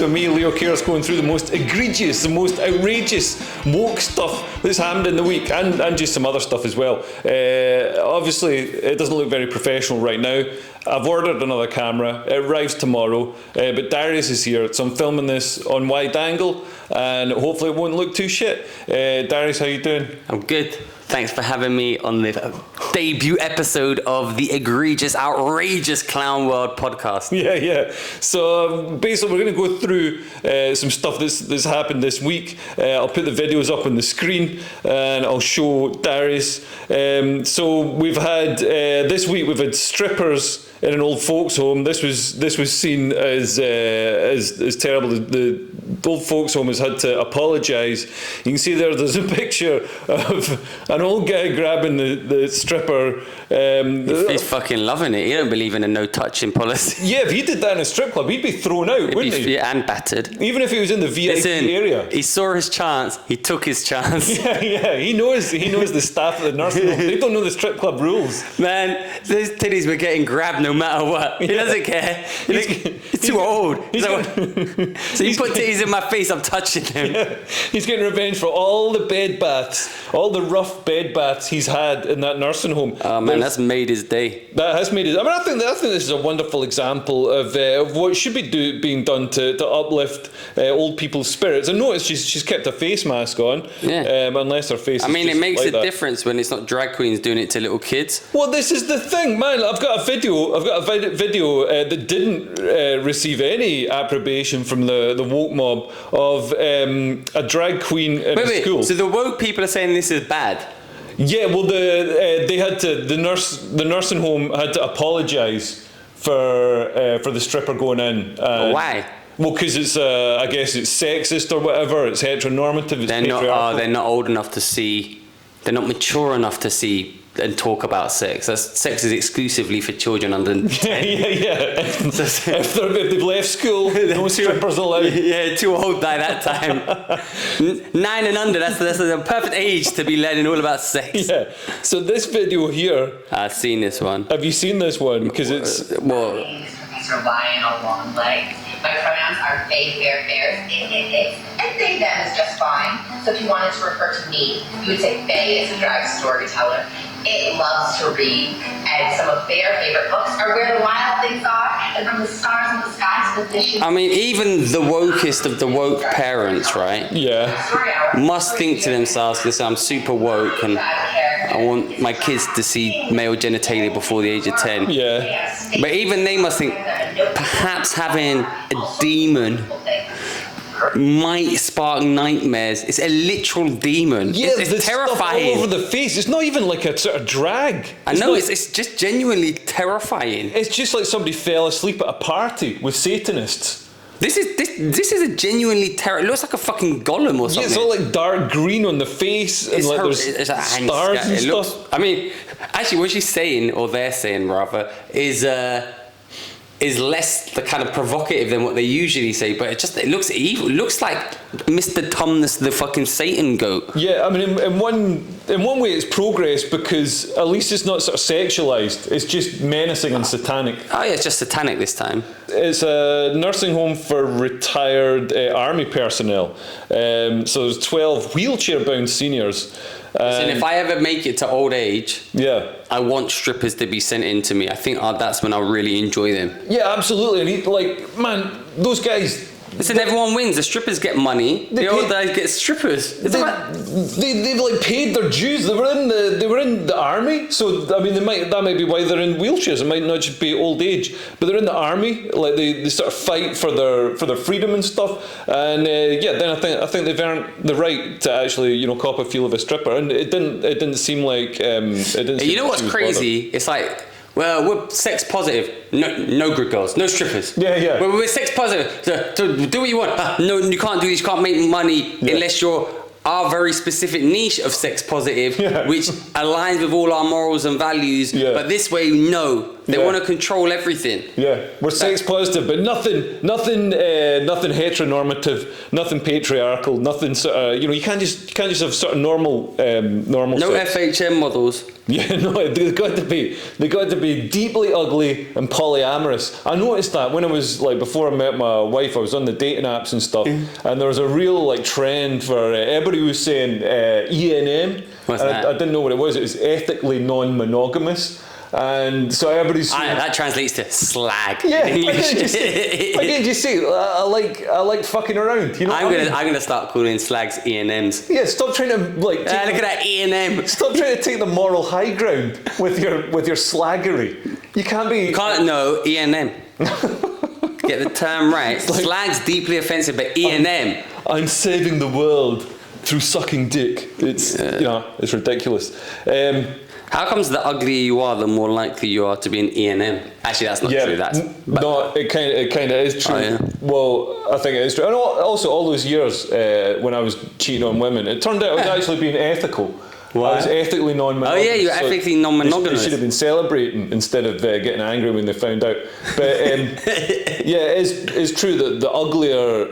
with me, Leo Kear's, going through the most egregious, the most outrageous woke stuff that's happened in the week, and just some other stuff as well. Obviously, it doesn't look very professional right now. I've ordered another camera. It arrives tomorrow, but Darius is here, so I'm filming this on wide angle, and hopefully it won't look too shit. Darius, how you doing? I'm good. Thanks for having me on the debut episode of the egregious, outrageous Clown World podcast. Yeah. So basically, we're going to go through some stuff that's happened this week. I'll put the videos up on the screen and I'll show Darius. So we've had this week we've had strippers in an old folks home. This was seen as terrible. The old folks home has had to apologise. You can see there's a picture of an old guy grabbing the stripper. He's fucking loving it. He don't believe in a no touching policy. Yeah, if he did that in a strip club, he'd be thrown out, wouldn't he? Yeah, and battered. Even if he was in the VIP area. He saw his chance. He took his chance. Yeah. He knows the staff at the nursing home. They don't know the strip club rules. Man, those titties were getting grabbed no matter what. He doesn't care. He's too old. So you put titties in my face, I'm touching them. Yeah. He's getting revenge for all the bed baths, all the rough bed baths he's had in that nursing home. Oh man, that's made his day. That has made it. I mean, I think this is a wonderful example of what should be being done to uplift old people's spirits. And notice she's kept a face mask on. Yeah. Unless her face. I mean, is it makes like a difference when it's not drag queens doing it to little kids. Well, this is the thing, man. I've got a video that didn't receive any approbation from the woke mob of a drag queen in a school. So the woke people are saying this is bad. Yeah, well, the nursing home had to apologise for the stripper going in. Why? Well, because it's I guess it's sexist or whatever. It's heteronormative. It's they're not old enough to see. They're not mature enough to see and talk about sex. Sex is exclusively for children under 10. Yeah. if they've left school, no strippers allowed. Yeah, too old by that time. 9 and under, that's the perfect age to be learning all about sex. Yeah. So this video here. I've seen this one. Have you seen this one? Because it's... Well... Professor lying on long legs. My pronouns are they, theirs, it, and they, them is just fine. So if you wanted to refer to me, you would say Faye is a drag storyteller. It loves to read, and some of their favorite books are Where the Wild Things Are, and From the Stars in the Sky to the Fishes. I mean, even the wokest of the woke parents, right? Yeah. Must think to themselves, listen, I'm super woke, and I want my kids to see male genitalia before the age of 10. Yeah. But even they must think, perhaps having a demon might spark nightmares. It's a literal demon. Yeah, it's terrifying. Stuff all over the face. It's not even like a sort of drag. It's just genuinely terrifying. It's just like somebody fell asleep at a party with Satanists. This is a genuinely It looks like a fucking golem or something. Yeah, it's all like dark green on the face and like there's stars and stuff. I mean, actually, what she's saying, or they're saying rather, is less the kind of provocative than what they usually say, but it looks evil. It looks like Mr. Tumnus, the fucking Satan goat. Yeah, I mean, in one way it's progress because at least it's not sort of sexualised. It's just menacing and satanic. Oh yeah, it's just satanic this time. It's a nursing home for retired army personnel. So there's 12 wheelchair-bound seniors. And if I ever make it to old age, yeah, I want strippers to be sent in to me. I think that's when I'll really enjoy them. Yeah, absolutely. And man, those guys... Listen, everyone wins. The strippers get money. The old guys get strippers. They've like paid their dues. They were in the army, so I mean that might be why they're in wheelchairs. It might not just be old age, but they're in the army. Like they sort of fight for their freedom and stuff. And then I think they've earned the right to actually cop a feel of a stripper. And it didn't seem like You know what's crazy? Bothered. It's like, well, we're sex positive. No good girls. No strippers. Yeah. We're sex positive. So do what you want. No, you can't do this. You can't make money unless you're our very specific niche of sex positive, which aligns with all our morals and values. Yeah. But this way, no. They want to control everything. Yeah, we're sex positive, but nothing heteronormative, nothing patriarchal, nothing sort of, you can't just have sort of normal No sex. FHM models. Yeah, no, they got to be deeply ugly and polyamorous. I noticed that when I was before I met my wife, I was on the dating apps and stuff, and there was a real trend for everybody was saying ENM. What's that? I didn't know what it was. It was ethically non-monogamous. And so everybody's That translates to slag yeah, in English. again, just say I like fucking around. You know, I'm gonna start calling slags E&Ms. Yeah, stop trying to Look at that E&M. stop trying to take the moral high ground with your slaggery. You can't be. No E&M. Get the term right. Slag's deeply offensive, but E&M. I'm saving the world through sucking dick. It's it's ridiculous. How comes the uglier you are, the more likely you are to be an E&M? Actually, that's not true. No, it kind of is true. Oh, yeah. Well, I think it is true. And also, all those years when I was cheating on women, it turned out I was actually being ethical. What? I was ethically non-monogamous. Oh yeah, you're ethically non-monogamous. They should have been celebrating instead of getting angry when they found out. But yeah, it's true that the uglier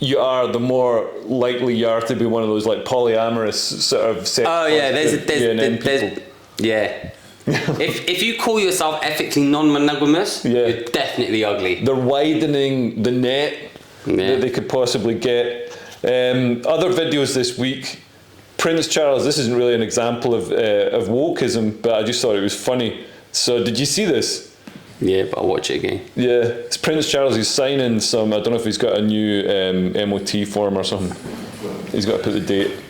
you are, the more likely you are to be one of those polyamorous sort of sex. Oh yeah, there's people. Yeah. if you call yourself ethically non-monogamous, you're definitely ugly. They're widening the net that they could possibly get. Other videos this week. Prince Charles. This isn't really an example of wokeism, but I just thought it was funny. So did you see this? Yeah, but I'll watch it again. Yeah, it's Prince Charles. He's signing some. I don't know if he's got a new MOT form or something. He's got to put the date.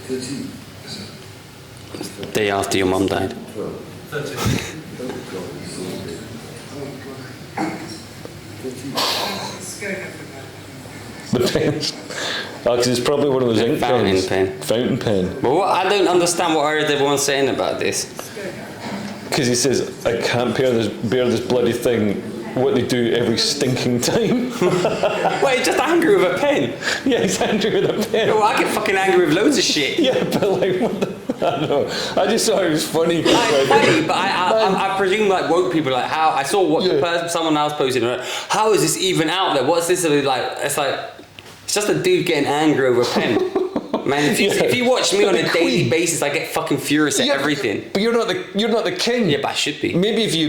13. Day after your mum died. 13. The pen. Because it's probably one of those ink Fountain pens. pen. Fountain pen. But I don't understand what everyone's saying about this. Because he says, I can't bear this bloody thing. What they do every stinking time. Wait, just angry with a pen? Yeah, he's angry with a pen. Well, I get fucking angry with loads of shit. Yeah, but what the, I don't know. I just thought it was funny. Funny, but I presume woke people how I saw what someone else posted. How is this even out there? What's this like? It's just a dude getting angry over a pen. Man, if you watch me on a daily basis, I get fucking furious at everything. But you're not the king. Yeah, but I should be. Maybe if you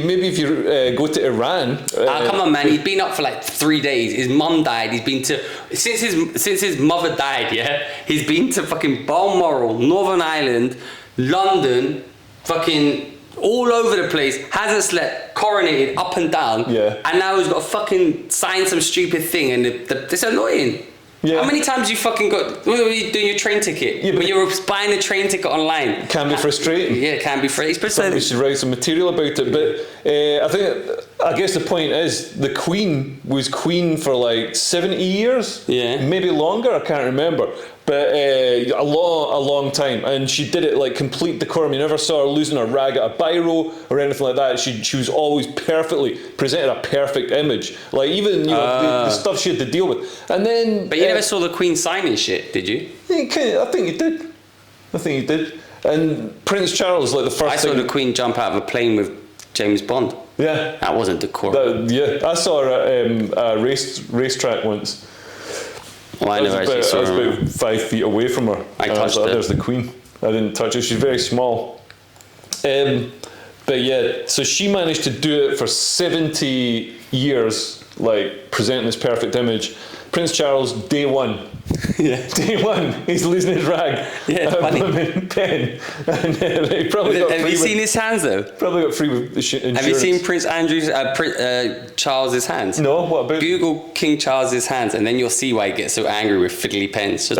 go to Iran. Come on, man. He's been up for 3 days. His mum died. He's been to since his mother died. Yeah, he's been to fucking Balmoral, Northern Ireland, London, fucking all over the place. Hasn't slept, coronated up and down. Yeah. And now he's got to fucking sign some stupid thing, and it's annoying. Yeah. How many times you fucking got? What were you doing your train ticket? Yeah, when you were buying a train ticket online. Can be frustrating. Yeah, it can be frustrating. Somebody should write some material about it. But I guess the point is the Queen was Queen for 70 years. Yeah. Maybe longer. I can't remember. But a long time, and she did it complete decorum. You never saw her losing her rag at a biro or anything like that. She was always presented a perfect image. Even the stuff she had to deal with, and then. But you never saw the Queen signing shit, did you? I think you did. And Prince Charles, the first. I saw the Queen jump out of a plane with James Bond. Yeah. That wasn't decorum. I saw her at a racetrack once. Well, I never actually saw her. I was about 5 feet away from her. I touched her. There's the Queen. I didn't touch her. She's very small. But yeah, so she managed to do it for 70 years, presenting this perfect image. Prince Charles, day one. Yeah. Day one, he's losing his rag. Yeah, it's funny. Pen. And he probably got Have free you seen his hands though? Probably got free with insurance. Have you seen Prince Charles's hands? No, what about? Google King Charles's hands, and then you'll see why he gets so angry with fiddly pens. Just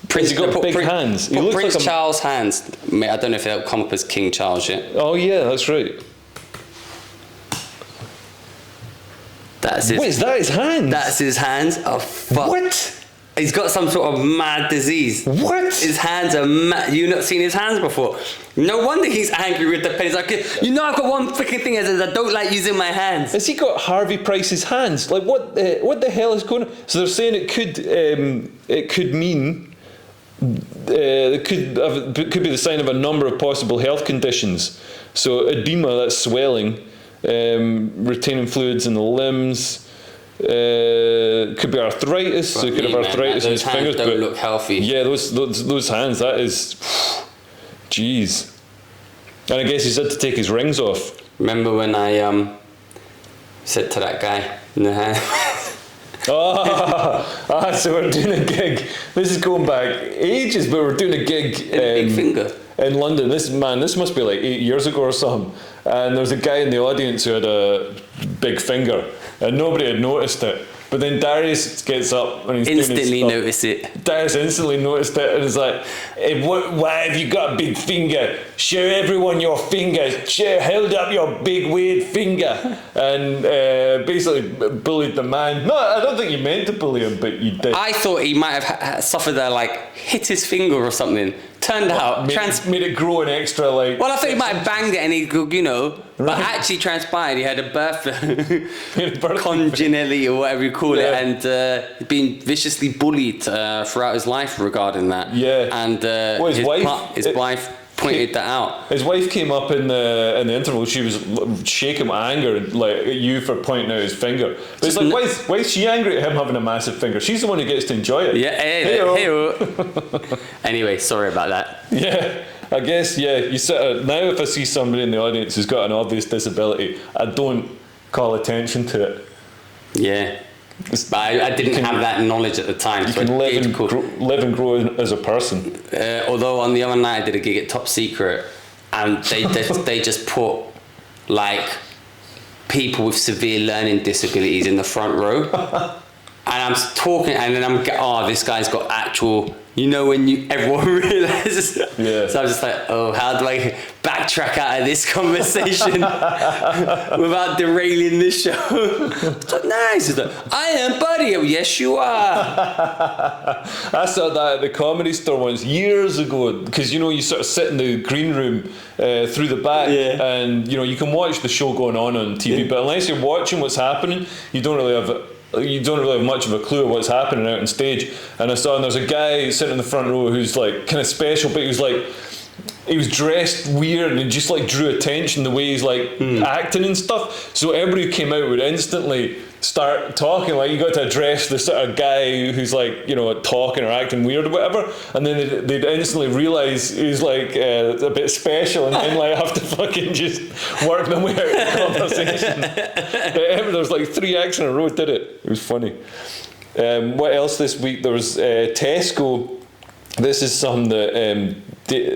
Prince, he got big hands. He looks Prince like Charles' hands. I don't know if they'll come up as King Charles yet. Oh yeah, that's right. That's his. Wait, is that his hands? That's his hands. Oh fuck. What? He's got some sort of mad disease. What? His hands are mad. You've not seen his hands before. No wonder he's angry with the pen. He's like, I've got one freaking thing that says I don't like using my hands. Has he got Harvey Price's hands? What the hell is going on? So they're saying it could mean it could be the sign of a number of possible health conditions. So edema, that's swelling, retaining fluids in the limbs. Could be arthritis. So he could have arthritis in his fingers. Those hands don't look healthy. Yeah, those hands. That is, jeez. And I guess he's had to take his rings off. Remember when I said to that guy, nah. So we're doing a gig. This is going back ages, but we're doing a gig Big finger in London. This must be like 8 years ago or something. And there was a guy in the audience who had a big finger, and nobody had noticed it. But then Darius gets up and he's instantly noticed it. Darius instantly noticed it and is like, why have you got a big finger? Show everyone your finger. Hold up your big weird finger. And basically bullied the man. No, I don't think you meant to bully him, but you did. I thought he might have suffered hit his finger or something. Turned out... Made it grow an extra, like... Well, I thought he might have banged it and he, but actually transpired he had a birth congenitally or whatever you call it, and been viciously bullied throughout his life regarding that. Yeah. And his wife pointed that out. His wife came up in the interval. She was shaking with anger, like at you for pointing out his finger. But it's like, why is she angry at him having a massive finger? She's the one who gets to enjoy it. Yeah. Hey-o. Anyway, sorry about that. Yeah. I guess, yeah, now if I see somebody in the audience who's got an obvious disability, I don't call attention to it. Yeah. But I didn't have that knowledge at the time. You can live and grow as a person. Although on the other night I did a gig at Top Secret, and they just put like people with severe learning disabilities in the front row. And I'm talking, and then this guy's got actual, when everyone realizes. Yeah. So I was just like, how do I backtrack out of this conversation without derailing the show? It's like, nice. It's like, I am Buddy. Yes, you are. I saw that at the Comedy Store once years ago, because you sort of sit in the green room through the back, and you can watch the show going on TV, but unless you're watching what's happening, you don't really have much of a clue of what's happening out on stage. And I saw, and there's a guy sitting in the front row who's like kind of special, but he was dressed weird and just like drew attention the way he's like acting and stuff. So everybody who came out would instantly start talking, like you got to address the sort of guy who's like talking or acting weird or whatever, and then they'd instantly realise he's like a bit special, and then like have to fucking just work them way out of the conversation. There was like 3 acts in a row did it. It was funny. What else this week? There was Tesco. This is something that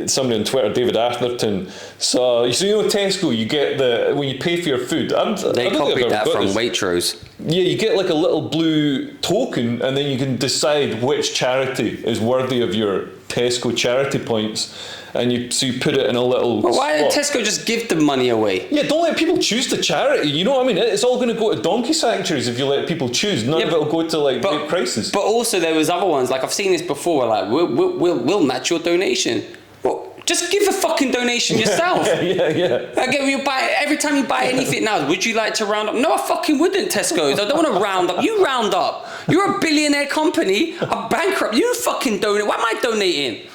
somebody on Twitter, David Atherton, saw. So Tesco, you get when you pay for your food. They copied that from Waitrose. Yeah, you get like a little blue token, and then you can decide which charity is worthy of your Tesco charity points. And you put it in a little. Well, why did spot. Tesco just give the money away? Yeah, don't let people choose the charity. You know what I mean? It's all going to go to donkey sanctuaries if you let people choose. None of it will go to like rape crisis. But also there was other ones, like I've seen this before. Like we'll match your donation. Well, just give a fucking donation yourself. Yeah. Like every time you buy anything now, would you like to round up? No, I fucking wouldn't, Tesco's. I don't want to round up. You round up. You're a billionaire company, a bankrupt. You fucking donate. Why am I donating?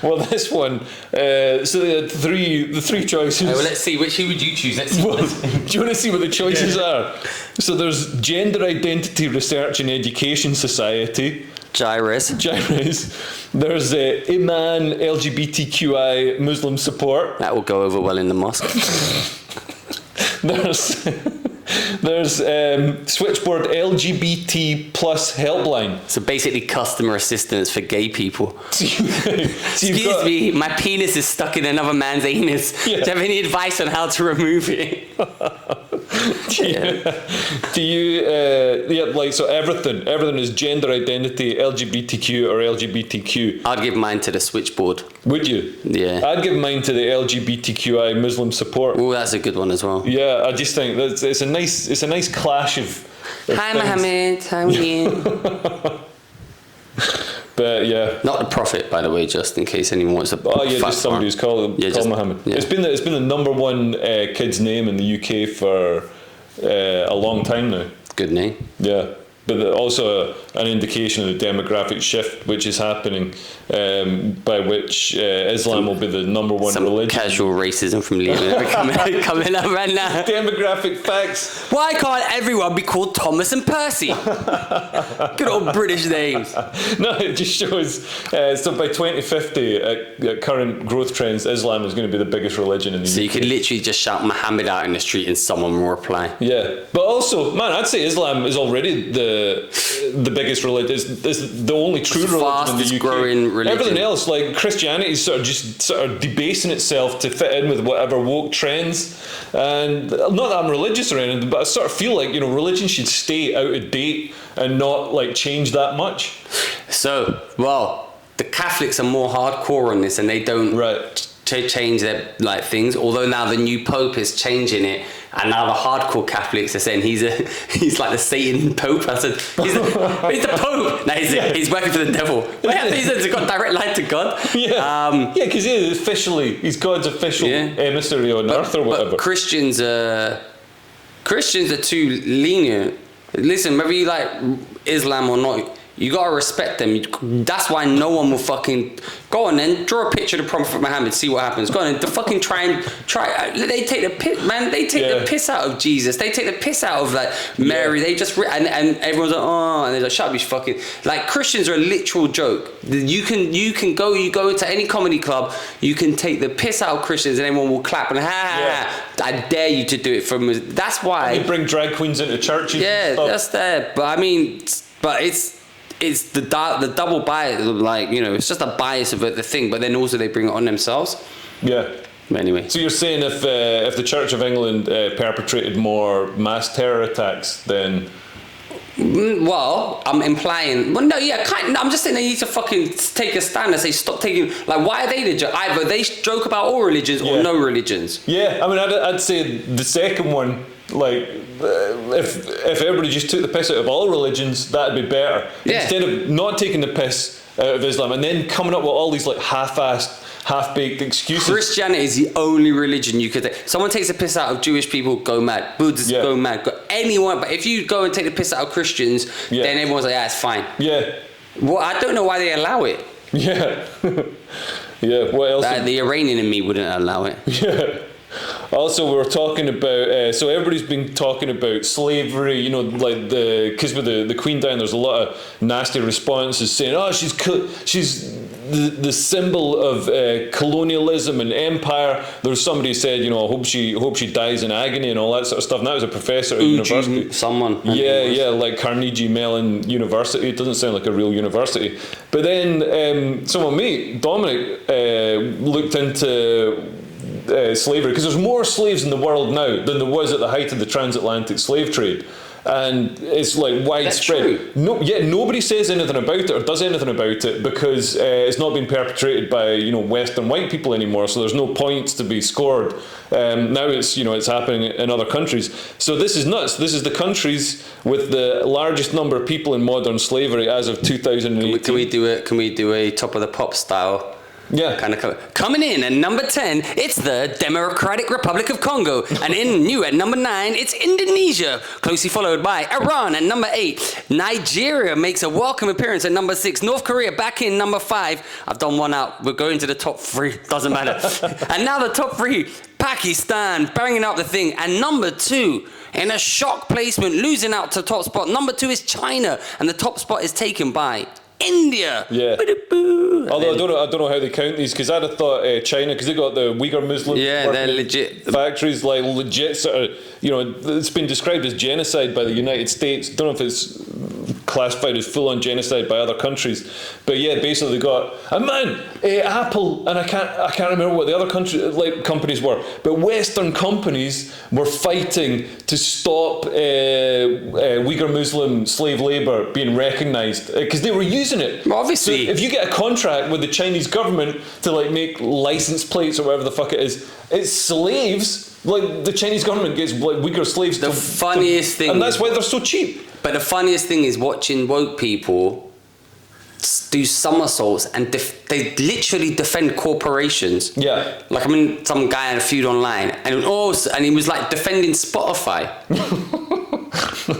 Well, this one. So the three choices. Well, let's see. Who would you choose? Let's see. Well, do you want to see what the choices are? So there's Gender Identity Research and Education Society. Gyrus. There's Iman LGBTQI Muslim Support. That will go over well in the mosque. There's Switchboard LGBT plus helpline. So basically customer assistance for gay people. Excuse me, my penis is stuck in another man's anus. Yeah. Do you have any advice on how to remove it? So everything is gender identity, LGBTQ or LGBTQ. I'd give mine to the switchboard. Would you? Yeah. I'd give mine to the LGBTQI Muslim support. Oh, that's a good one as well. Yeah, I just think that it's a nice clash of Hi Mohammed, how are you? But yeah, not the Prophet, by the way, just in case anyone wants to. Oh yeah, just somebody who's called Mohammed. Yeah. It's been the number one kid's name in the UK for a long time now. Good name. Yeah, but also an indication of the demographic shift which is happening, by which Islam will be the number one religion. Casual racism from Liam coming up right now. Demographic facts. Why can't everyone be called Thomas and Percy? Good old British names. No, it just shows. So by 2050, at current growth trends, Islam is going to be the biggest religion in the UK. So you could literally just shout Muhammad out in the street and someone will reply. Yeah, but also, man, I'd say Islam is already the biggest religion. Is the only true religion in the UK. Growing religion. Everything else, like Christianity, is sort of debasing itself to fit in with whatever woke trends. And not that I'm religious or anything, but I sort of feel like, you know, religion should stay out of date and not like change that much. So, well, the Catholics are more hardcore on this, and they don't change their like things. Although now the new Pope is changing it, and now the hardcore Catholics are saying he's like the Satan Pope. I said he's the Pope. No, he's working for the devil. He's got direct line to God. Yeah, because he's God's official emissary on earth or whatever. But Christians are too lenient. Listen, whether you like Islam or not, you gotta respect them. That's why no one will fucking go on then draw a picture of the Prophet Muhammad, see what happens. Go on and fucking try. They take the piss, man. They take the piss out of Jesus. They take the piss out of like Mary. They just and everyone's like, oh, and they're like, shut up, you fucking. Like Christians are a literal joke. You go to any comedy club, you can take the piss out of Christians and everyone will clap and I dare you to do it from. That's why they bring drag queens into churches. Yeah, that's there. But I mean, it's the double bias, like, you know, it's just a bias of the thing, but then also they bring it on themselves. Yeah. But anyway. So you're saying if the Church of England perpetrated more mass terror attacks, then... Well, I'm implying... Well, no, yeah, I'm just saying they need to fucking take a stand and say, stop taking... Like, why are they the joke? Either they joke about all religions or no religions. Yeah, I mean, I'd say the second one, like... If everybody just took the piss out of all religions, that'd be better. Yeah. Instead of not taking the piss out of Islam and then coming up with all these like half-assed, half-baked excuses. Christianity is the only religion you could take. Someone takes the piss out of Jewish people, go mad. Buddhists go mad. Anyone, but if you go and take the piss out of Christians, then everyone's like, it's fine. Yeah. Well, I don't know why they allow it. Yeah. Yeah. What else? The Iranian in me wouldn't allow it. Yeah. Also, we were talking about, so everybody's been talking about slavery, you know, like because with the Queen dying, there's a lot of nasty responses saying, oh, she's the symbol of colonialism and empire. There's somebody who said, you know, I hope she dies in agony and all that sort of stuff. And that was a professor at university. Someone. Yeah, like Carnegie Mellon University. It doesn't sound like a real university. But then someone, mate, Dominic, looked into... slavery, because there's more slaves in the world now than there was at the height of the transatlantic slave trade, and it's like widespread. Nobody says anything about it or does anything about it because it's not being perpetrated by, you know, Western white people anymore. So there's no points to be scored. Now it's happening in other countries. So this is nuts. This is the countries with the largest number of people in modern slavery as of 2018. Can we do a top of the pop style? Yeah. Kind of coming in at number 10, it's the Democratic Republic of Congo. And new at number 9, it's Indonesia, closely followed by Iran at number 8. Nigeria makes a welcome appearance at number 6. North Korea back in number 5. I've done one out. We're going to the top 3. Doesn't matter. And now the top 3. Pakistan banging up the thing. And number 2, in a shock placement, losing out to top spot. Number 2 is China. And the top spot is taken by India. Yeah. Although I don't know how they count these, because I'd have thought China, because they got the Uyghur Muslim they're legit factories, like legit sort of, you know, it's been described as genocide by the United States. Don't know if it's classified as full-on genocide by other countries, but yeah, basically they got Apple, and I can't remember what the other companies were, but Western companies were fighting to stop Uyghur Muslim slave labor being recognised because they were using it. Well, obviously, so if you get a contract with the Chinese government to like make license plates or whatever the fuck it is, it's slaves. Like the Chinese government gets like Uyghur slaves. The funniest thing, and that's why they're so cheap. But the funniest thing is watching woke people do somersaults and they literally defend corporations. Yeah. Like I mean, some guy had a feud online and he was like defending Spotify.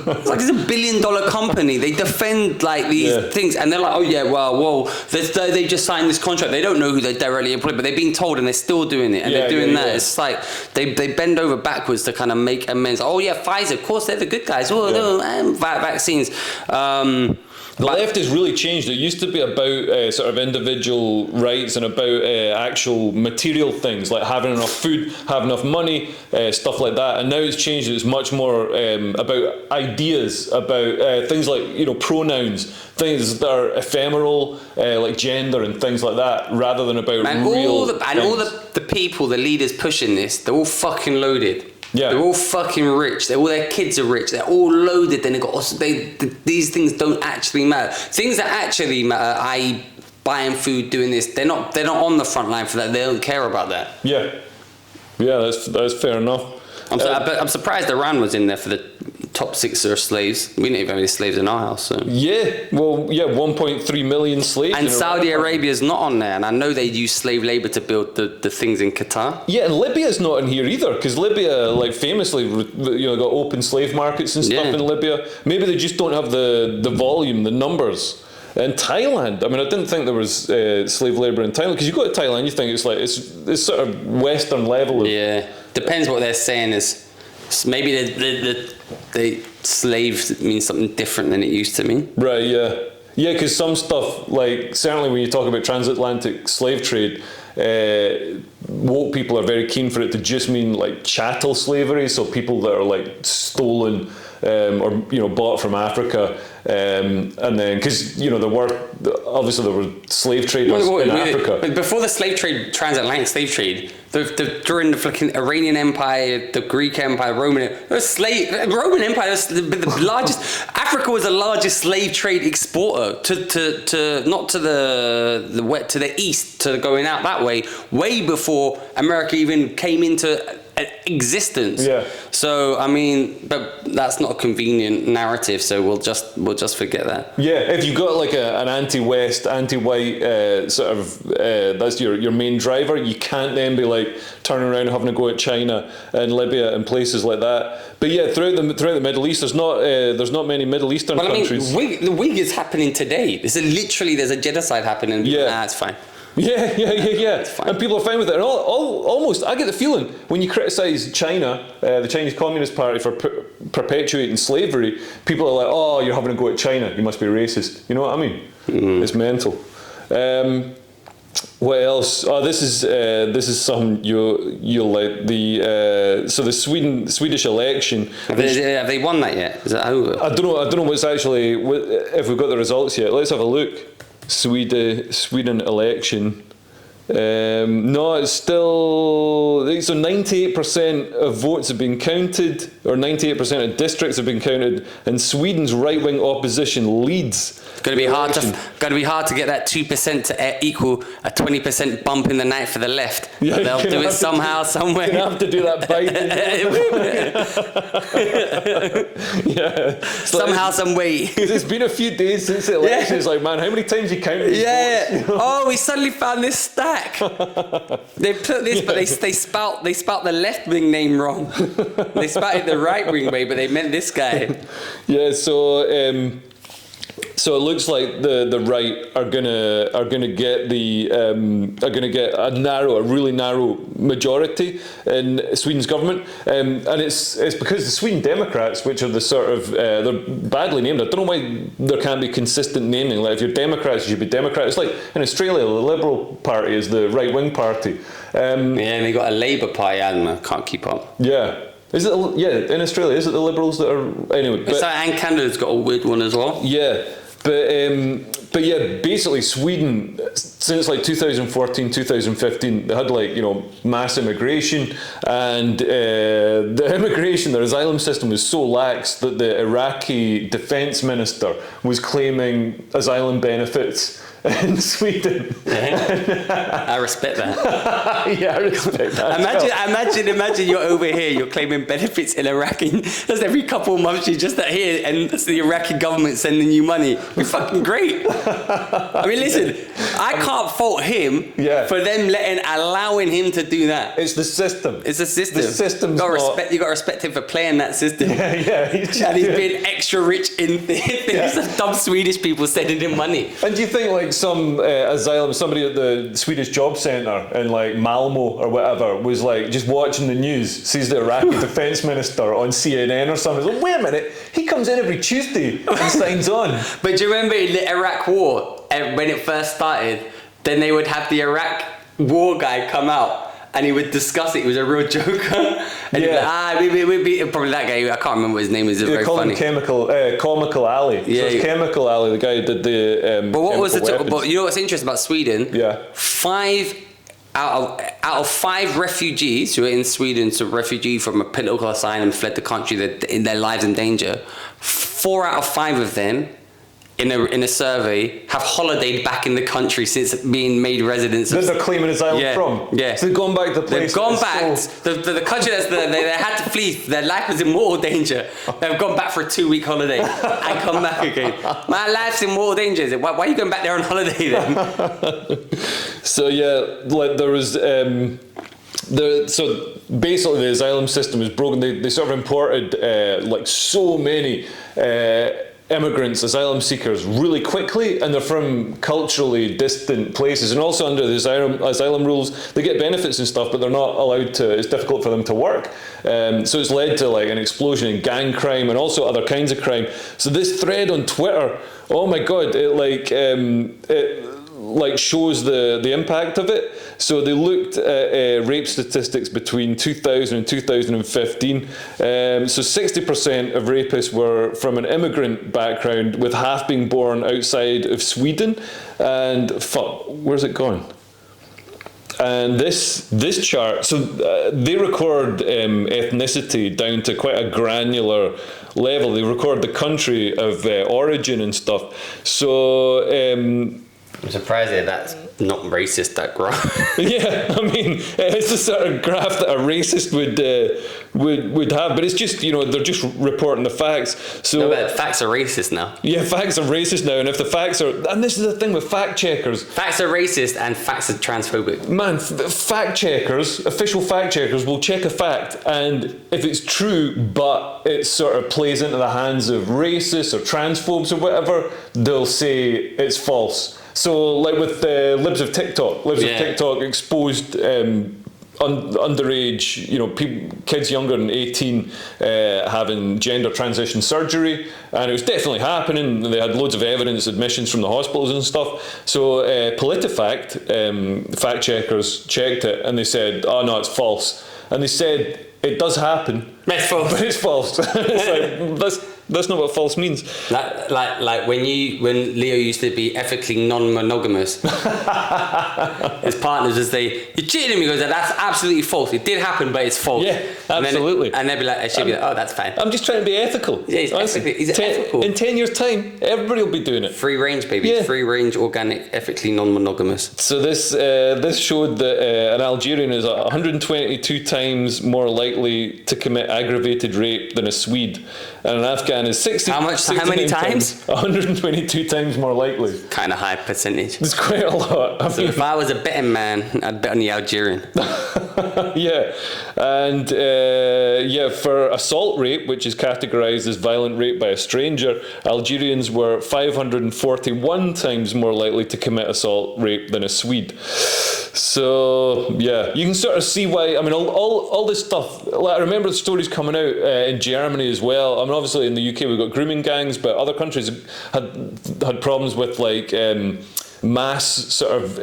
It's like it's $1 billion company. They defend like these things, and they're like, oh yeah, well, they just signed this contract. They don't know who they're directly employed, but they've been told, and they're still doing it, and they're doing that. It's like they bend over backwards to kind of make amends. Oh yeah, Pfizer, of course they're the good guys. Oh no, vaccines. The left has really changed. It used to be about sort of individual rights and about actual material things like having enough food, having enough money, stuff like that. And now it's changed. It's much more about ideas, about things like pronouns, things that are ephemeral, like gender and things like that, rather than about real. All the people, the leaders pushing this, they're all fucking loaded. Yeah. They're all fucking rich. All their kids are rich. They're all loaded. Then these things don't actually matter. Things that actually matter, i.e. buying food, doing this, they're not on the front line for that. They don't care about that. Yeah, that's fair enough. I'm surprised Iran was in there for the top 6 are slaves. We didn't even have any slaves in our house. So. 1.3 million slaves. And Saudi Arabia's not on there. And I know they use slave labor to build the things in Qatar. Yeah, and Libya's not in here either, because Libya, like famously, got open slave markets and stuff in Libya. Maybe they just don't have the volume, the numbers. And Thailand, I mean, I didn't think there was slave labor in Thailand, because you go to Thailand, you think it's sort of Western level. Depends what they're saying is. Maybe the slave means something different than it used to mean. Right, yeah. Yeah, because some stuff, like certainly when you talk about transatlantic slave trade, woke people are very keen for it to just mean like chattel slavery, so people that are like stolen or bought from Africa, and then because there were slave traders in Africa. Before the slave trade, transatlantic slave trade, during the fucking Iranian Empire, the Greek Empire, Roman Empire was the largest. Africa was the largest slave trade exporter to not to the east, to going out that way before America even came into existence. Yeah. So I mean, but that's not a convenient narrative. So we'll just forget that. Yeah. If you've got like an anti-West, anti-white sort of that's your main driver, you can't then be like turning around and having to go at China and Libya and places like that. But yeah, throughout the Middle East, there's not many Middle Eastern countries. The Wig is happening today. There's a genocide happening. Yeah. It's fine. Yeah. And people are fine with it. And almost, I get the feeling when you criticise China, the Chinese Communist Party, for perpetuating slavery, people are like, "Oh, you're having a go at China. You must be racist." You know what I mean? It's mental. What else? Oh, this is something you'll like. The Swedish election. Have they won that yet? Is that over? I don't know what's actually if we've got the results yet. Let's have a look. Sweden election. No, it's still. So 98% of votes have been counted, or 98% of districts have been counted, and Sweden's right-wing opposition leads. It's going to be hard to get that 2% to equal a 20% bump in the night for the left. Yeah, they'll do it somehow, some way. You have to do that Biden. Yeah. Somehow, some way. It's been a few days since the election. It's like, man, how many times you counted these votes? Oh, we suddenly found this stack. They put this, but they spout the left wing name wrong. They spouted the right wing way, but they meant this guy. Yeah. So it looks like the right are gonna get a really narrow majority in Sweden's government, and it's because the Sweden Democrats, which are the sort of they're badly named. I don't know why there can't be consistent naming. Like if you're Democrats, you should be Democrats. It's like in Australia, the Liberal Party is the right wing party. And they got a Labour Party, and I can't keep up. Yeah. Is it? Yeah, in Australia, is it the Liberals that are anyway? And Canada's got a weird one as well. Yeah, but yeah, basically Sweden since like 2014, 2015, they had mass immigration, and the immigration, their asylum system was so lax that the Iraqi defense minister was claiming asylum benefits in Sweden. I respect that. Yeah, I respect that. Imagine you're over here, you're claiming benefits in Iraq, and just every couple of months you're just here, and it's the Iraqi government sending you money. We're fucking great. I mean, listen, I can't fault him for them allowing him to do that. It's the system. It's the system. The system's you got to respect him for playing that system. Yeah. He's being extra rich in things of dumb Swedish people sending him money. And do you think like some somebody at the Swedish Job Centre in like Malmo or whatever was like just watching the news, sees the Iraqi defence minister on CNN or something, like, wait a minute, he comes in every Tuesday and signs on. But do you remember in the Iraq War, when it first started, then they would have the Iraq war guy come out and he would discuss it. He was a real joker. And he'd be like, we beat probably that guy. I can't remember what his name is. It's very funny. Comical Ali. Yeah, so it's Chemical Ali, the guy who did the. But what was but you know what's interesting about Sweden? Yeah. 5 out of 5 refugees who are in Sweden, so refugee from a political asylum, fled the country, in their lives in danger. 4 out of 5 of them, in a survey, have holidayed back in the country since being made residents. That they're claiming asylum from. Yeah. So they've gone back to the place. They've gone back. The country they had to flee. Their life was in mortal danger. They've gone back for a 2-week holiday and come back again. My life's in mortal danger. Why are you going back there on holiday then? So yeah, like there was. So basically the asylum system is broken. They sort of imported like so many immigrants, asylum seekers really quickly, and they're from culturally distant places, and also under the asylum rules they get benefits and stuff, but they're not allowed to, it's difficult for them to work, so it's led to like an explosion in gang crime and also other kinds of crime. So this thread on Twitter, oh my god, it shows the impact of it. So they looked at rape statistics between 2000 and 2015. So 60% of rapists were from an immigrant background, with half being born outside of Sweden. And where's it gone? And this chart, so they record ethnicity down to quite a granular level. They record the country of origin and stuff. So I'm surprised that that's not racist, that graph. Yeah, I mean, it's the sort of graph that a racist would have, but it's just, they're just reporting the facts. So no, but facts are racist now. Yeah, facts are racist now, and if the facts are, and this is the thing with fact checkers. Facts are racist and facts are transphobic. Man, fact checkers, official fact checkers will check a fact, and if it's true, but it sort of plays into the hands of racists or transphobes or whatever, they'll say it's false. So, like with the Libs of TikTok exposed underage, kids younger than 18 having gender transition surgery, and it was definitely happening. They had loads of evidence, admissions from the hospitals and stuff. So, PolitiFact, fact checkers checked it, and they said, "Oh no, it's false." And they said it does happen, it's false. but it's false. It's like that's not what false means. Like when Leo used to be ethically non-monogamous, his partners would say, "You're cheating me," because that's absolutely false. It did happen, but it's false. Yeah, absolutely. And they'd be like, "Oh, that's fine." I'm just trying to be ethical. Yeah, he's ethical. In 10 years' time, everybody will be doing it. Free range, baby. Yeah. Free range, organic, ethically non-monogamous. So this showed that an Algerian is 122 times more likely to commit aggravated rape than a Swede, and an Afghan is 60. How many times? 122 times more likely. Kind of high percentage. It's quite a lot. So if I was a betting man, I'd bet on the Algerian. Yeah, and for assault rape, which is categorised as violent rape by a stranger, Algerians were 541 times more likely to commit assault rape than a Swede. So yeah, you can sort of see why. I mean, all this stuff. Like, I remember the stories coming out in Germany as well. I mean, obviously in the UK we've got grooming gangs, but other countries had problems with like mass sort of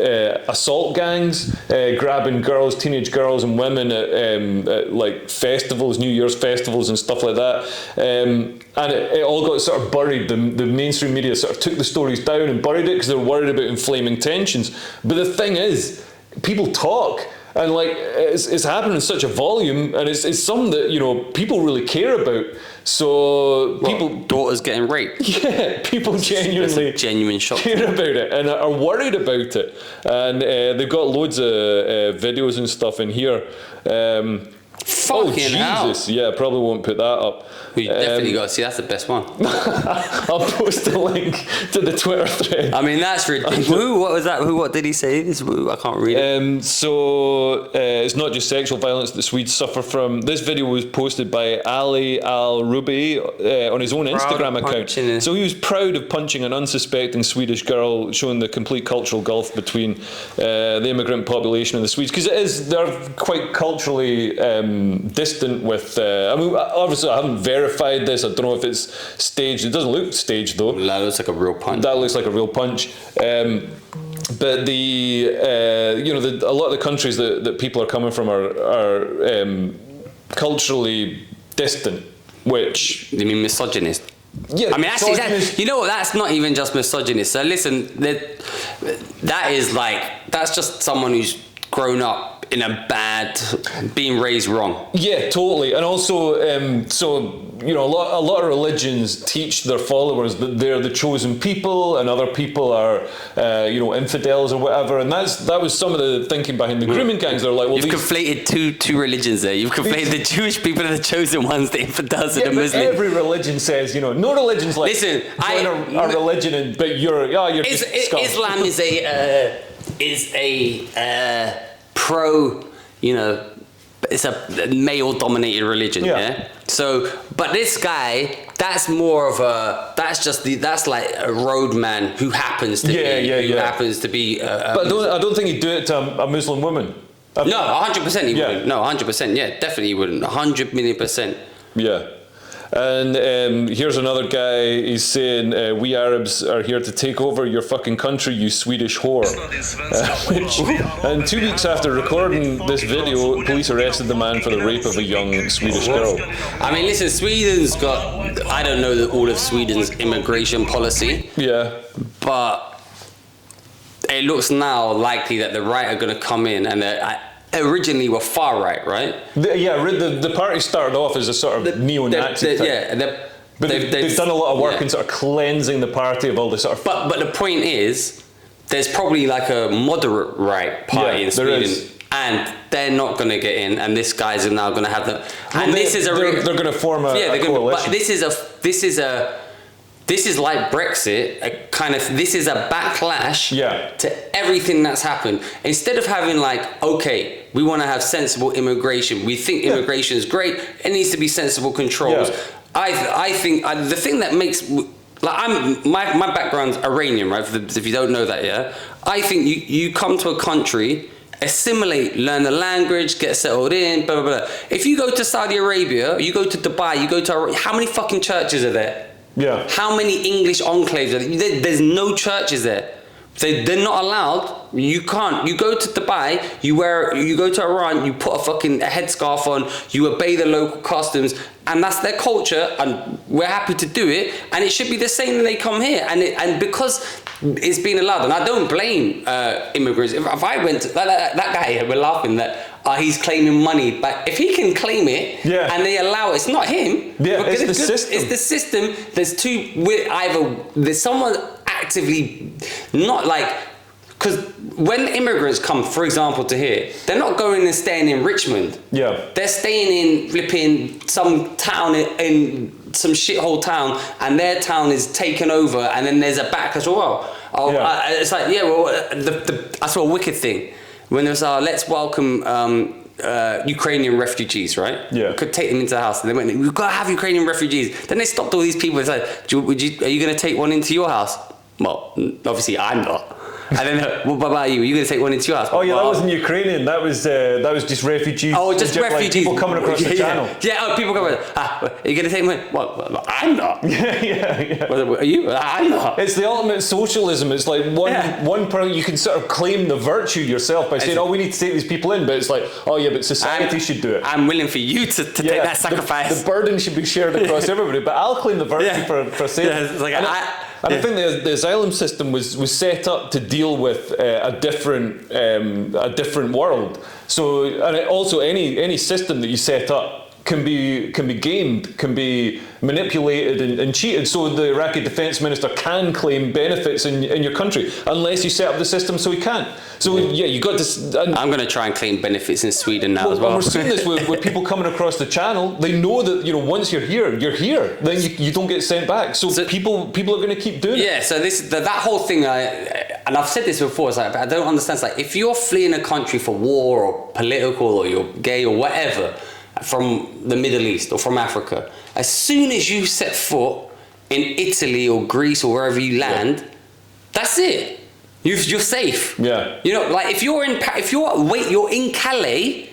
assault gangs, grabbing teenage girls and women at like festivals, New Year's festivals and stuff like that. And it all got sort of buried. The mainstream media sort of took the stories down and buried it because they were worried about inflaming tensions. But the thing is, people talk. And like it's happening in such a volume, and it's something that people really care about. So daughters getting raped. Yeah, people genuinely That's a genuine shock care about it and are worried about it. And they've got loads of videos and stuff in here. Fucking hell. Jesus! Yeah, probably won't put that up. You definitely got to see. That's the best one. I'll post a link to the Twitter thread. I mean, that's ridiculous. What was that? What did he say? I can't read it. So it's not just sexual violence that Swedes suffer from. This video was posted by Ali Al Rubi on his own Instagram account. So he was proud of punching an unsuspecting Swedish girl, showing the complete cultural gulf between the immigrant population and the Swedes, because they're quite culturally distant with. I mean, obviously, I haven't verified this. I don't know if it's staged. It doesn't look staged though. That looks like a real punch. That looks like a real punch. But a lot of the countries that people are coming from are culturally distant, which You mean misogynist? Yeah, I mean, actually, that's not even just misogynist. So listen, that's just someone who's grown up in being raised wrong. Yeah, totally. And also, a lot of religions teach their followers that they're the chosen people, and other people are, infidels or whatever. And that was some of the thinking behind the grooming gangs. They're like, well, you've conflated two religions there. You've conflated the Jewish people are the chosen ones, the infidels are the Muslims. Every religion says, no religion's like, listen, a religion, but you're just scum. Islam is a pro, it's a male-dominated religion, yeah? So, but this guy, that's more of that's like a roadman who happens to happens to be. But I don't think he'd do it to a Muslim woman. No, 100% he wouldn't. No, 100%. Yeah, definitely he wouldn't. 100 million %. Yeah. And here's another guy, he's saying, we Arabs are here to take over your fucking country, you Swedish whore. And 2 weeks after recording this video, police arrested the man for the rape of a young Swedish girl. I mean, listen, Sweden's got, I don't know all of Sweden's immigration policy. Yeah. But it looks now likely that the right are going to come in and originally were far right? The party started off as a sort of neo-Nazi type. Yeah, but they've done a lot of work in sort of cleansing the party of all this sort of... But the point is, there's probably like a moderate right party in Sweden. And they're not going to get in, and this guy's now going to have them. And they're going to form a coalition. But this is like Brexit, this is a backlash to everything that's happened. Instead of having okay, we want to have sensible immigration. We think immigration is great. It needs to be sensible controls. Yeah. I think the thing that makes my background's Iranian, right? If you don't know that, yeah. I think you come to a country, assimilate, learn the language, get settled in, blah blah blah. If you go to Saudi Arabia, you go to Dubai, you go to how many fucking churches are there? Yeah. How many English enclaves are there? There's no churches there. They're not allowed. You can't. You go to Dubai, you go to Iran, you put a headscarf on, you obey the local customs, and that's their culture, and we're happy to do it, and it should be the same when they come here. And because it's been allowed, and I don't blame immigrants. If I went to that guy, we're laughing that he's claiming money, but if he can claim it and they allow it, it's not him. Yeah, it's the system. It's the system. There's someone actively not because when immigrants come, for example, to here, they're not going and staying in Richmond. Yeah. They're staying in flipping some town in some shithole town, and their town is taken over, and then there's a backlash. It's like, I saw a wicked thing when there's let's welcome Ukrainian refugees, right? Yeah. Could take them into the house, and they went, we've got to have Ukrainian refugees. Then they stopped all these people. It's like, are you going to take one into your house? Well, obviously I'm not. And then, what about you? Are you going to take one into your house? Oh yeah, that wasn't Ukrainian. That was just refugees. Oh, just refugees. Like people coming across the channel. Yeah, people coming. Are you going to take one? Well, I'm not. Yeah. Are you? I'm not. It's the ultimate socialism. It's like one person, you can sort of claim the virtue yourself by saying, we need to take these people in, but it's like, but society should do it. I'm willing for you to take that sacrifice. The burden should be shared across everybody, but I'll claim the virtue for saying it's like And I think the asylum system was set up to deal with a different world. So, and also any system that you set up can be gamed, can be manipulated and cheated. So the Iraqi defence minister can claim benefits in your country unless you set up the system so he can't. So yeah, you got this. I'm going to try and claim benefits in Sweden now as well. And we're seeing this with people coming across the channel. They know that once you're here. Then you don't get sent back. So people are going to keep doing it. Yeah. So that whole thing, and I've said this before. It's like I don't understand. It's like if you're fleeing a country for war or political, or you're gay or whatever, from the Middle East or from Africa, as soon as you set foot in Italy or Greece or wherever you land, that's it. You're safe. Yeah. Like if you're in Calais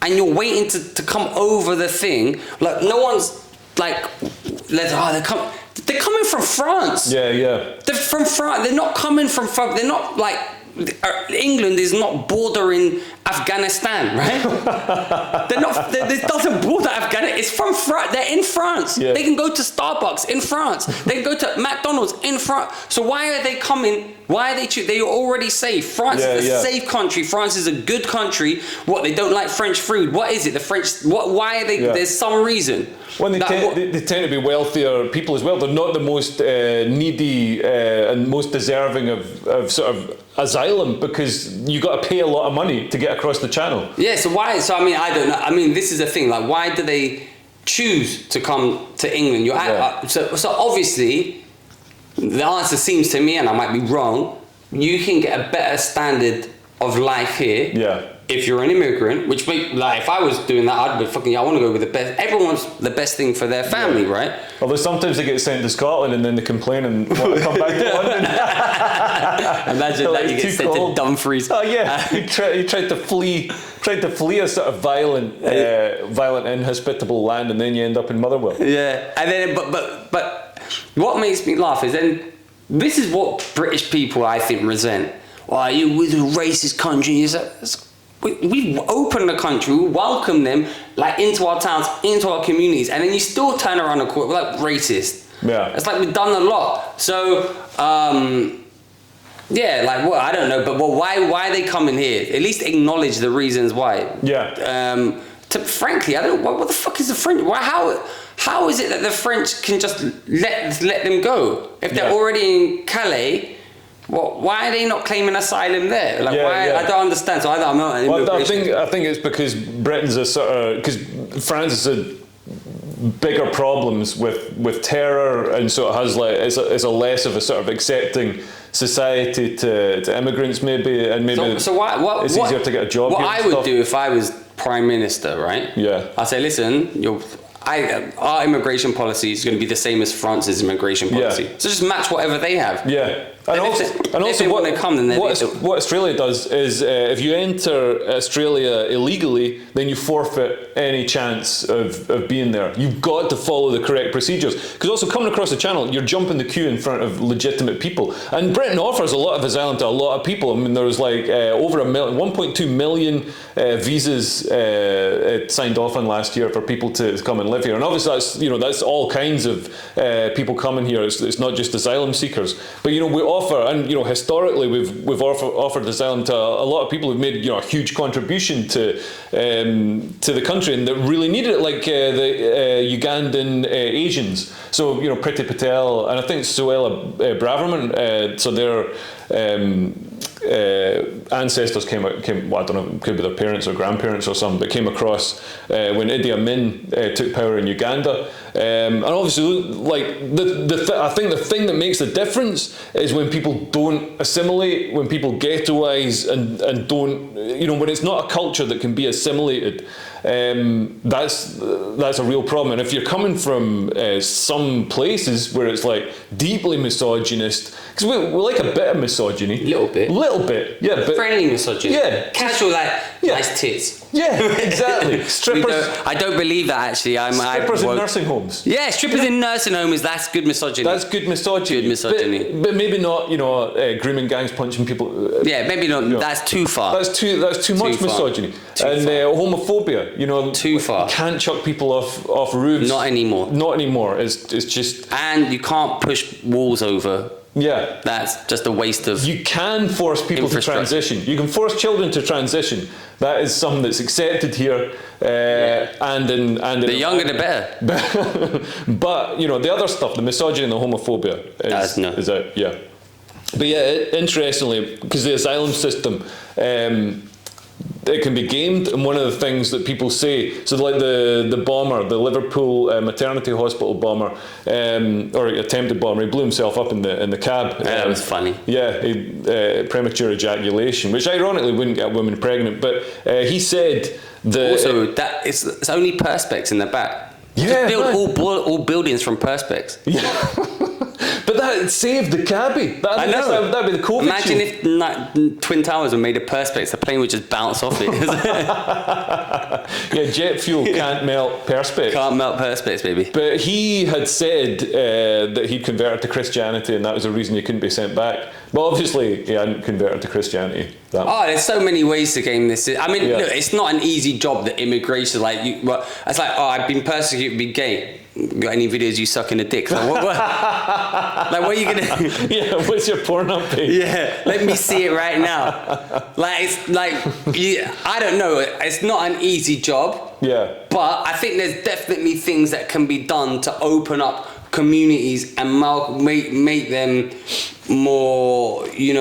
and you're waiting to come over the thing, like no one's like, they're coming from France. Yeah. They're from France. They're not coming from France. They're not like. England is not bordering Afghanistan, right? It doesn't border Afghanistan. It's from France. They're in France. Yeah. They can go to Starbucks in France. They can go to McDonald's in France. So why are they coming? Why are they? They are already safe. France is a safe country. France is a good country. What, they don't like French food? What is it? The French. Why are they? Yeah. There's some reason. Well, they tend to be wealthier people as well. They're not the most needy and most deserving of sort of asylum, because you got to pay a lot of money to get across the channel. Yeah. So why? So I mean, I don't know. I mean, this is the thing. Like, why do they choose to come to England? So obviously, the answer seems to me, and I might be wrong, you can get a better standard of life here. Yeah. If you're an immigrant, which like if I was doing that, I'd be I want to go with the best. Everyone wants the best thing for their family, right? Although sometimes they get sent to Scotland and then they complain and want to come back to London. Imagine that you get sent to Dumfries. Oh yeah, he tried to flee a sort of violent, inhospitable land, and then you end up in Motherwell. Yeah, and then but what makes me laugh is then this is what British people I think resent. Why you with a racist country? We've opened the country, we welcome them like into our towns, into our communities, and then you still turn around and call it like racist. Yeah. It's like we've done a lot. So, yeah, like I don't know, but why are they coming here? At least acknowledge the reasons why. Yeah. Frankly, I don't. What the fuck is the French? How is it that the French can just let them go if they're already in Calais? Why are they not claiming asylum there? Like, why? I don't understand. So I'm not. I think it's because Britain's because France has bigger problems with terror, and so it has like it's a less of a sort of accepting society to immigrants maybe, and maybe so it's easier to get a job. What here I would do if I was Prime Minister, right? Yeah. I'd say, listen, our immigration policy is going to be the same as France's immigration policy. So just match whatever they have. Yeah. And also what Australia does is if you enter Australia illegally, then you forfeit any chance of being there. You've got to follow the correct procedures. Because also coming across the channel, you're jumping the queue in front of legitimate people. And Britain offers a lot of asylum to a lot of people. I mean, there was like over 1.2 million visas signed off on last year for people to come and live here. And obviously that's all kinds of people coming here. It's not just asylum seekers. But we offer, and historically we've offered asylum to a lot of people who've made a huge contribution to the country and that really needed it, like the Ugandan Asians. So Priti Patel and I think Suella Braverman. So their ancestors came. I don't know, could be their parents or grandparents or something, but came across when Idi Amin took power in Uganda. And obviously, like I think the thing that makes the difference is when people don't assimilate, when people ghettoise and don't, when it's not a culture that can be assimilated. That's a real problem. And if you're coming from some places where it's like deeply misogynist, because we like a bit of misogyny, little bit, yeah, but friendly misogyny, yeah, casual, like nice tits, yeah, exactly. Strippers. I don't believe that actually. Strippers in nursing homes. homes. Yeah, strippers in nursing homes, that's good misogyny. That's good misogyny. Good misogyny. But maybe not, grooming gangs punching people. Yeah, maybe not. That's too far. That's too much far. misogyny. Too and far. Homophobia, Too far. You can't chuck people off roofs. Not anymore. Not anymore. It's just. And you can't push walls over. Yeah. That's just a waste of. You can force people to transition. You can force children to transition. That is something that's accepted here. And in the younger the better. But the other stuff, the misogyny and the homophobia is out. Yeah. But yeah, interestingly, because the asylum system, it can be gamed, and one of the things that people say, so like the bomber, the Liverpool maternity hospital bomber, or attempted bomber, he blew himself up in the cab. Yeah, that was funny. Yeah, premature ejaculation, which ironically wouldn't get women pregnant, but he said that... Also, that it's only perspex in the back. Yeah, just build all buildings from perspex. Yeah. But that saved the cabbie. I know. That'd be the COVID Imagine shield. if Twin Towers were made of perspex, the plane would just bounce off it. Yeah, jet fuel can't melt perspex. Can't melt perspex, baby. But he had said that he'd converted to Christianity, and that was the reason he couldn't be sent back. But obviously, he hadn't converted to Christianity. There's so many ways to game this. I mean, look, it's not an easy job, the immigration. It's like, I've been persecuted to be gay. Got any videos you sucking a dick? Like, what are you gonna? Yeah, what's your Pornhub page? Yeah, let me see it right now. I don't know. It's not an easy job. Yeah. But I think there's definitely things that can be done to open up communities and make them more, like you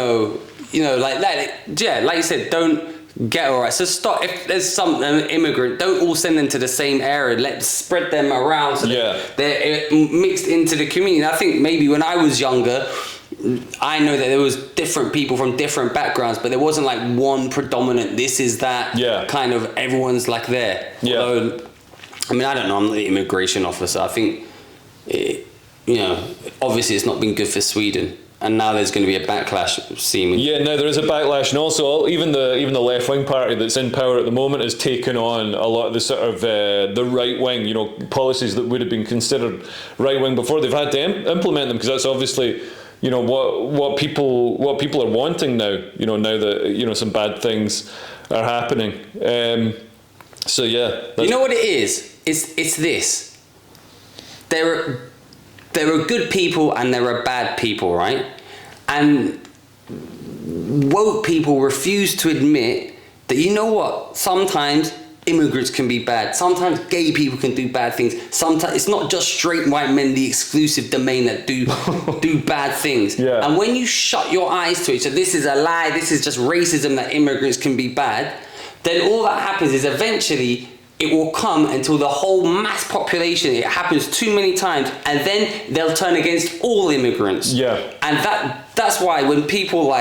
said, don't get all right. So stop. If there's an immigrant, don't all send them to the same area. Let's spread them around so they're mixed into the community. And I think maybe when I was younger, I know that there was different people from different backgrounds, but there wasn't like one predominant. This is that kind of everyone's like there. Yeah. Although, I mean, I don't know. I'm not the immigration officer. I think, obviously it's not been good for Sweden. And now there's going to be a backlash, seemingly. Yeah, no, there is a backlash, and also even the left wing party that's in power at the moment has taken on a lot of the sort of the right wing, policies that would have been considered right wing before. They've had to implement them because that's obviously what people are wanting now. Now that some bad things are happening. So yeah, you know what it is? It's this. There are good people and there are bad people, right? And woke people refuse to admit that, sometimes immigrants can be bad. Sometimes gay people can do bad things. Sometimes it's not just straight white men, the exclusive domain, that do bad things. Yeah. And when you shut your eyes to it, so this is a lie, this is just racism, that immigrants can be bad, then all that happens is eventually it will come until the whole mass population, it happens too many times, and then they'll turn against all immigrants. Yeah. And that's why when people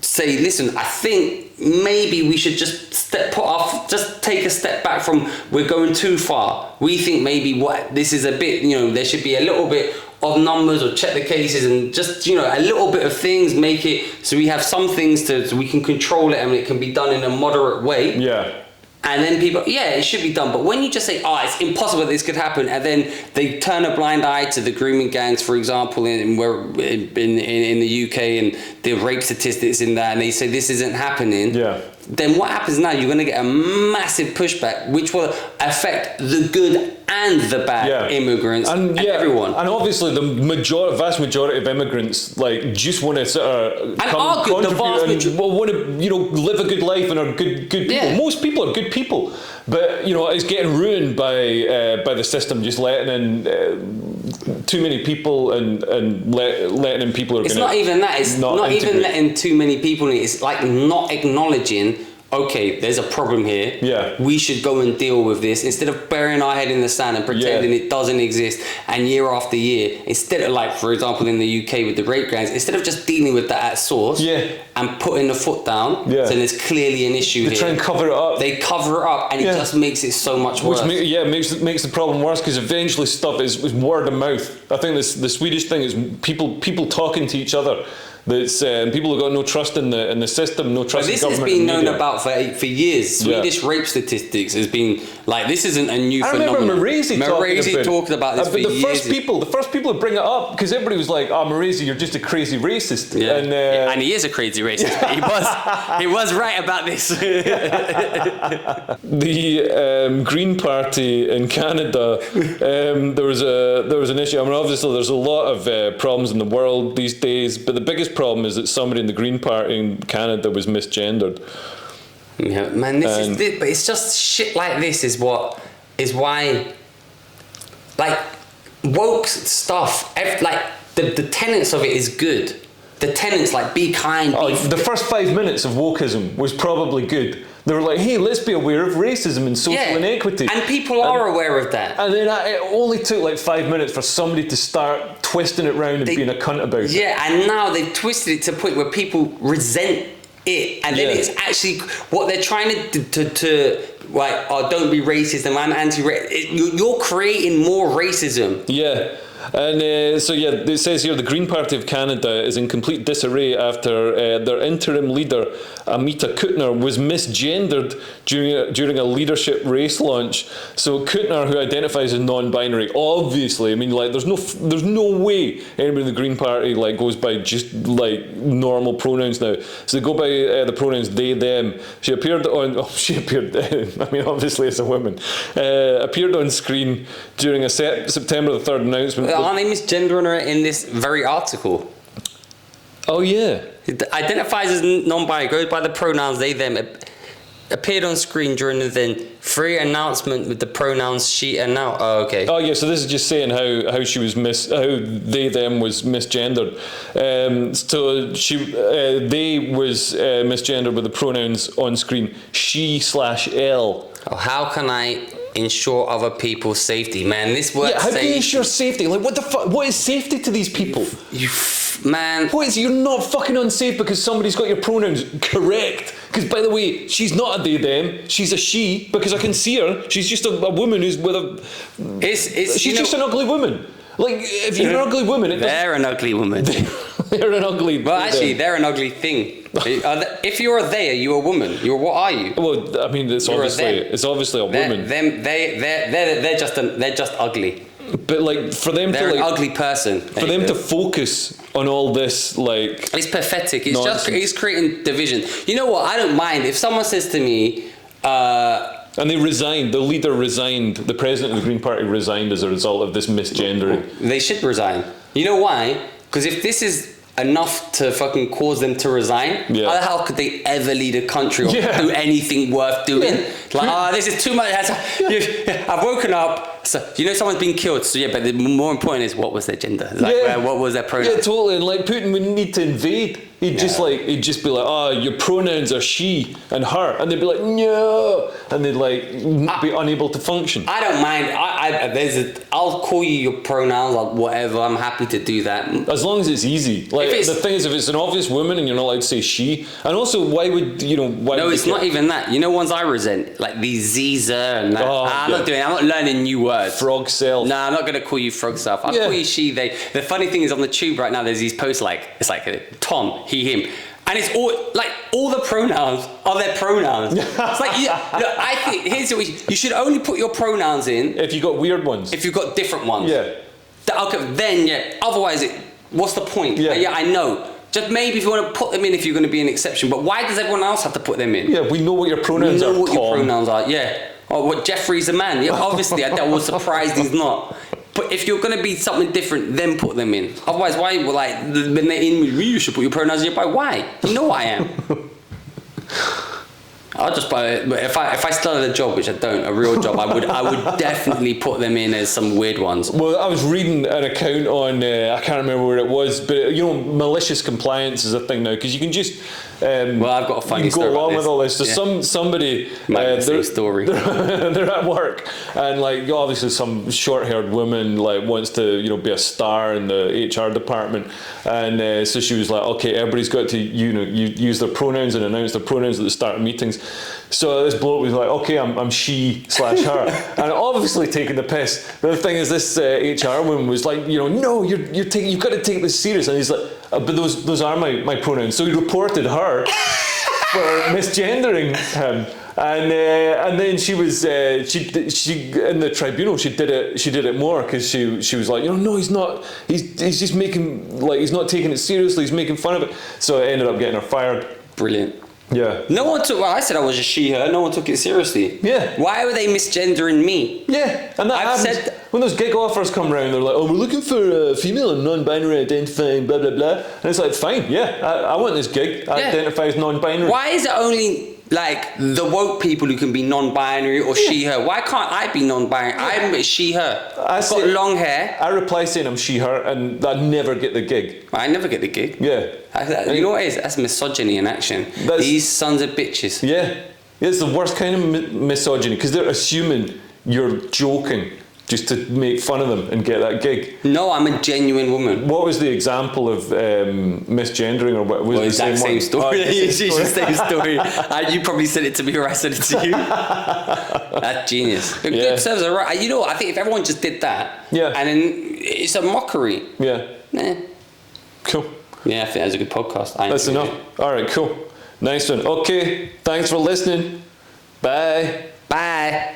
say, listen, I think maybe we should just take a step back from, we're going too far. We think maybe this is a bit, there should be a little bit of numbers, or check the cases, and just, a little bit of things, make it so we have some things so we can control it and it can be done in a moderate way. Yeah. And then people, it should be done. But when you just say, it's impossible that this could happen, and then they turn a blind eye to the grooming gangs, for example, in the UK, and the rape statistics in that, and they say this isn't happening, then what happens now? You're going to get a massive pushback, which will affect the good and the bad immigrants and everyone. And obviously the vast majority of immigrants just want to sort of contribute and want to live a good life and are good people. Yeah. Most people are good people, but it's getting ruined by the system, just letting in too many people and letting in people who are. It's not even that. It's not even letting too many people in. It's like not acknowledging, okay, there's a problem here. Yeah. We should go and deal with this instead of burying our head in the sand and pretending it doesn't exist. And year after year, instead of for example, in the UK with the rape gangs, instead of just dealing with that at source and putting the foot down, then there's clearly an issue here. They try and cover it up. They cover it up, and it just makes it so much worse. Makes the problem worse, because eventually stuff is word of mouth. I think the Swedish thing is people talking to each other. That's people have got no trust in the system, no trust in This has government. been and known media. about for years. Swedish rape statistics has been like, this isn't a new I phenomenon. remember Maresi talked about this for the years. the first people to bring it up, because everybody was like, "Oh, Maresi, you're just a crazy racist." Yeah. And And he is a crazy racist. But he was right about this. the Green Party in Canada, there was an issue. I mean, obviously, there's a lot of problems in the world these days, but the biggest problem is that somebody in the Green Party in Canada was misgendered. Yeah, man, but it's just shit like this is why, like, woke stuff, like, the tenets of it is good. The tenets, like, be kind, the first 5 minutes of wokeism was probably good. They were like, hey, let's be aware of racism and social inequity. And people are aware of that. And then it only took like 5 minutes for somebody to start twisting it round and being a cunt about it. Yeah, and now they've twisted it to the point where people resent it. And then it's actually what they're trying to like, oh, don't be racist and I'm anti-racist. You're creating more racism. Yeah. And it says here the Green Party of Canada is in complete disarray after their interim leader, Amita Kuttner, was misgendered during a leadership race launch. So Kuttner, who identifies as non-binary, obviously, I mean, like, there's no way anybody in the Green Party like goes by just like normal pronouns now. So they go by the pronouns they, them. She appeared, I mean, obviously as a woman, appeared on screen during a September the 3rd announcement. Aren't they misgendering her in this very article? Oh, yeah. It identifies as non-binary, goes by the pronouns they, them, appeared on screen during the then free announcement with the pronouns she and now. Oh, okay. Oh, yeah, so this is just saying how she was how they, them was misgendered. So they was misgendered with the pronouns on screen, she/L. Oh, how can I ensure other people's safety? Man, this word Yeah, how safety. can you ensure safety? Like, what the fuck? What is safety to these people? Man. What is, you're not fucking unsafe because somebody's got your pronouns correct. Because, by the way, she's not a they, them. She's a she, because I can see her. She's just a woman who's with a... she's just an ugly woman. Like, if you're an ugly woman... They're an ugly woman. They're an ugly... Well, actually, they're an ugly thing. If you're a they, are you a woman? What are you? Well, I mean, it's obviously a woman. They're just ugly. But like, for them they're to... an ugly person. For them to focus on all this, like... It's pathetic. It's nonsense. it's creating division. You know what? I don't mind. If someone says to me... and they resigned. The leader resigned. The president of the Green Party resigned as a result of this misgendering. They should resign. You know why? Because if this is enough to fucking cause them to resign, how the hell could they ever lead a country or do anything worth doing? Like, this is too much. I've woken up. So, you know someone's been killed. So yeah, but the more important is what was their gender? Like, what was their pronoun? Yeah, totally. And like, Putin wouldn't need to invade. He'd just be like, oh, your pronouns are she and her, and they'd be like, no, and they'd like be unable to function. I don't mind. I'll call you your pronouns or whatever. I'm happy to do that as long as it's easy. Like, the thing is, if it's an obvious woman and you're not allowed to say she, and also why would you know? Why? No, it's not even that. You know, ones I resent, like these Ziza and that. I'm not learning new words. Frog self. Nah, I'm not gonna call you frog self. I'll call you she, they. The funny thing is, on the tube right now, there's these posts like Tom, he, him. And it's all the pronouns are their pronouns. It's like, I think here's what you should only put your pronouns in if you got weird ones. If you've got different ones. Yeah. Okay, then otherwise, what's the point? Yeah, I know. Just maybe if you want to put them in, if you're going to be an exception. But why does everyone else have to put them in? Yeah, we know what your pronouns are. Your pronouns are. Yeah. Or what Jeffrey's a man. Yeah, obviously, I was surprised he's not. But if you're going to be something different, then put them in. Otherwise, why? Like, when they're in, you should put your pronouns in. Why? You know what I am. I'll just buy it. But if I still had a job, which I don't, a real job, I would definitely put them in as some weird ones. Well, I was reading an account on I can't remember where it was, but you know, malicious compliance is a thing now because you can just. Well, I've got a funny story. Go along about with all this. So somebody story. They're at work and like obviously some short-haired woman like wants to be a star in the HR department, and so she was like, okay, everybody's got to use their pronouns and announce their pronouns at the start of meetings. So this bloke was like, okay, I'm she/her, and obviously taking the piss. But the thing is, this HR woman was like, no, you've got to take this serious, and he's like, but those are my pronouns. So he reported her for misgendering him. And then she was she in the tribunal she did it more because she was like, no, he's not, he's just making, like, he's not taking it seriously, he's making fun of it. So it ended up getting her fired. Brilliant. Yeah. No one took. Well, I said I was a she, her. No one took it seriously. Yeah. Why were they misgendering me? Yeah, and that I've happens. When those gig offers come round, they're like, oh, we're looking for a female and non-binary identifying, blah, blah, blah. And it's like, fine, yeah, I want this gig. I identify as non-binary. Why is it only like the woke people who can be non-binary or she, her? Why can't I be non-binary? I'm she, her. I've got long hair. I reply saying I'm she, her, and I never get the gig. I never get the gig. Yeah. You know what it is? That's misogyny in action. These sons of bitches. Yeah. It's the worst kind of misogyny because they're assuming you're joking just to make fun of them and get that gig. No, I'm a genuine woman. What was the example of misgendering, or what was the same story? It's the same story. You probably said it to me or I said it to you. That's genius. Good serves are right. You know what? I think if everyone just did that, and then it's a mockery. Yeah. Nah. Cool. Yeah, I think that's a good podcast. That's enough. All right, cool. Nice one. Okay, thanks for listening. Bye. Bye.